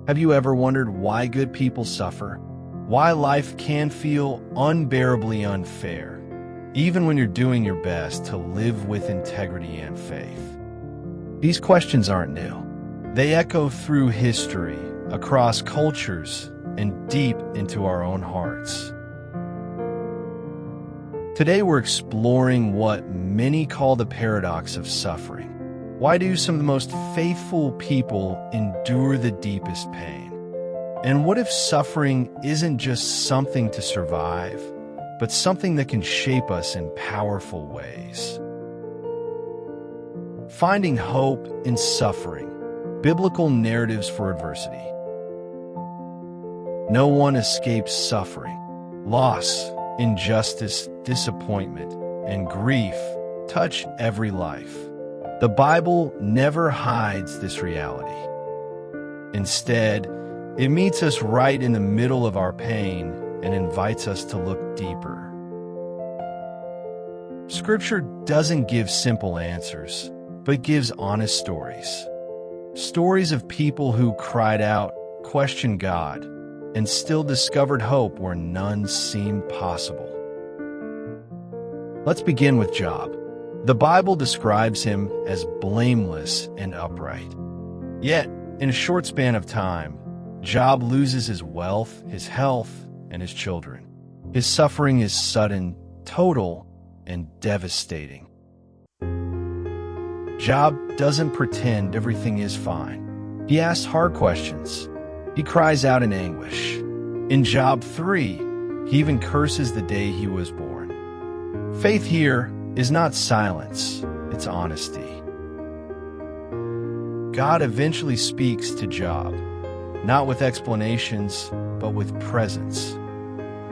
Have you ever wondered why good people suffer? Why life can feel unbearably unfair, even when you're doing your best to live with integrity and faith? These questions aren't new. They echo through history, across cultures, and deep into our own hearts. Today we're exploring what many call the paradox of suffering. Why do some of the most faithful people endure the deepest pain? And what if suffering isn't just something to survive, but something that can shape us in powerful ways? Finding hope in suffering. Biblical narratives for adversity. No one escapes suffering. Loss, injustice, disappointment, and grief touch every life. The Bible never hides this reality. Instead, it meets us right in the middle of our pain and invites us to look deeper. Scripture doesn't give simple answers, but gives honest stories. Stories of people who cried out, questioned God, and still discovered hope where none seemed possible. Let's begin with Job. The Bible describes him as blameless and upright. Yet, in a short span of time, Job loses his wealth, his health, and his children. His suffering is sudden, total, and devastating. Job doesn't pretend everything is fine. He asks hard questions. He cries out in anguish. In Job 3, he even curses the day he was born. Faith here is not silence, it's honesty. God eventually speaks to Job, not with explanations, but with presence.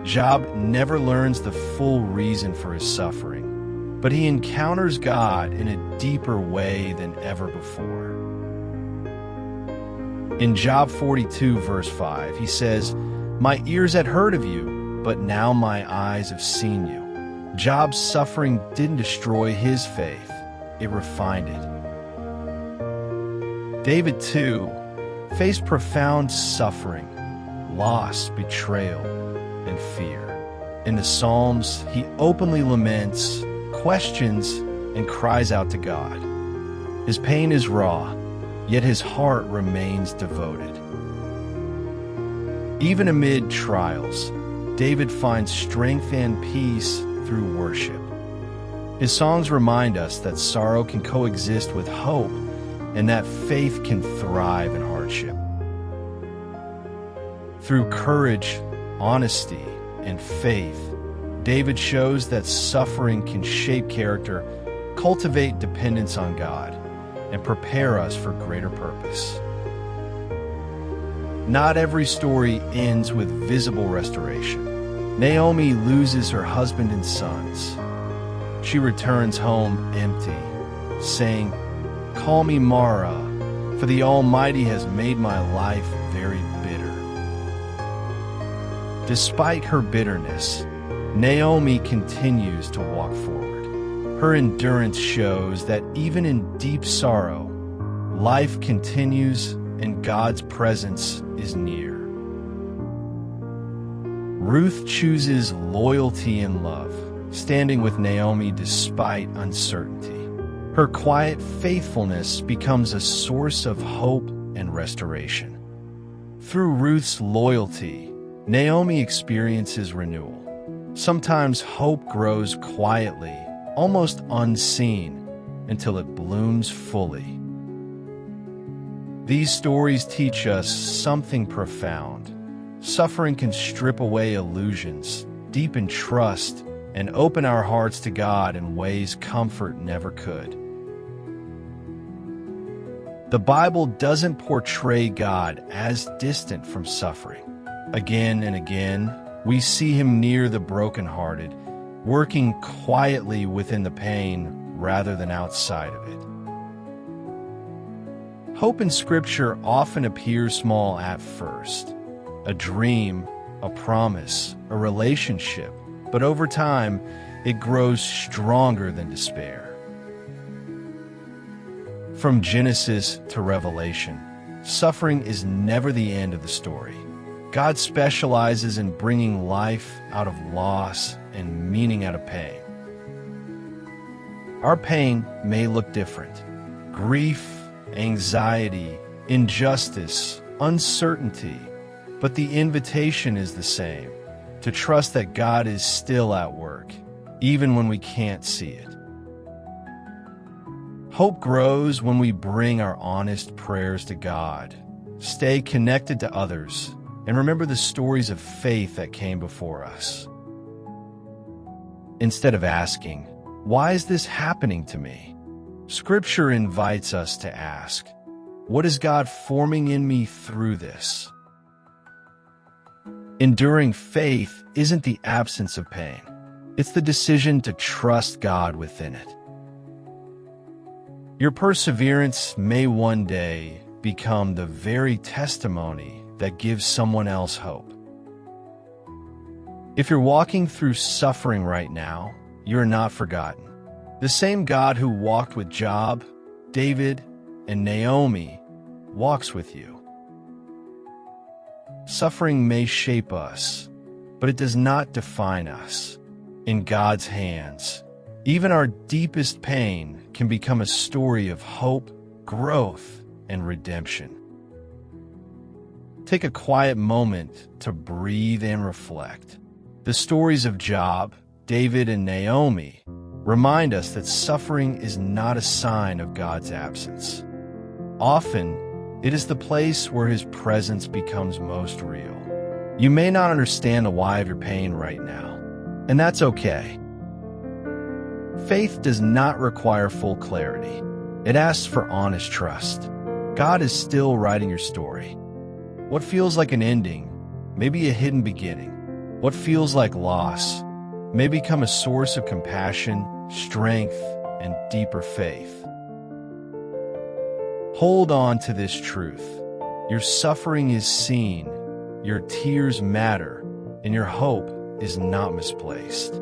Job never learns the full reason for his suffering, but he encounters God in a deeper way than ever before. In Job 42, verse 5, he says, "My ears had heard of you, but now my eyes have seen you." Job's suffering didn't destroy his faith, it refined it. David, too, faced profound suffering, loss, betrayal, and fear. In the Psalms, he openly laments, questions, and cries out to God. His pain is raw, yet his heart remains devoted. Even amid trials, David finds strength and peace through worship. His songs remind us that sorrow can coexist with hope and that faith can thrive in hardship. Through courage, honesty, and faith, David shows that suffering can shape character, cultivate dependence on God, and prepare us for greater purpose. Not every story ends with visible restoration. Naomi loses her husband and sons. She returns home empty, saying, "Call me Mara, for the Almighty has made my life very bitter." Despite her bitterness, Naomi continues to walk forward. Her endurance shows that even in deep sorrow, life continues and God's presence is near. Ruth chooses loyalty and love, standing with Naomi despite uncertainty. Her quiet faithfulness becomes a source of hope and restoration. Through Ruth's loyalty, Naomi experiences renewal. Sometimes hope grows quietly, almost unseen, until it blooms fully. These stories teach us something profound. Suffering can strip away illusions, deepen trust, and open our hearts to God in ways comfort never could. The Bible doesn't portray God as distant from suffering. Again and again, we see him near the brokenhearted, working quietly within the pain rather than outside of it. Hope in Scripture often appears small at first. A dream, a promise, a relationship, but over time, it grows stronger than despair. From Genesis to Revelation, suffering is never the end of the story. God specializes in bringing life out of loss and meaning out of pain. Our pain may look different. Grief, anxiety, injustice, uncertainty. But the invitation is the same, to trust that God is still at work, even when we can't see it. Hope grows when we bring our honest prayers to God, stay connected to others, and remember the stories of faith that came before us. Instead of asking, "Why is this happening to me?" Scripture invites us to ask, "What is God forming in me through this?" Enduring faith isn't the absence of pain. It's the decision to trust God within it. Your perseverance may one day become the very testimony that gives someone else hope. If you're walking through suffering right now, you're not forgotten. The same God who walked with Job, David, and Naomi walks with you. Suffering may shape us, but it does not define us. In God's hands, even our deepest pain can become a story of hope, growth, and redemption. Take a quiet moment to breathe and reflect. The stories of Job, David, and Naomi remind us that suffering is not a sign of God's absence. Often, it is the place where His presence becomes most real. You may not understand the why of your pain right now, and that's okay. Faith does not require full clarity. It asks for honest trust. God is still writing your story. What feels like an ending may be a hidden beginning. What feels like loss may become a source of compassion, strength, and deeper faith. Hold on to this truth. Your suffering is seen, your tears matter, and your hope is not misplaced.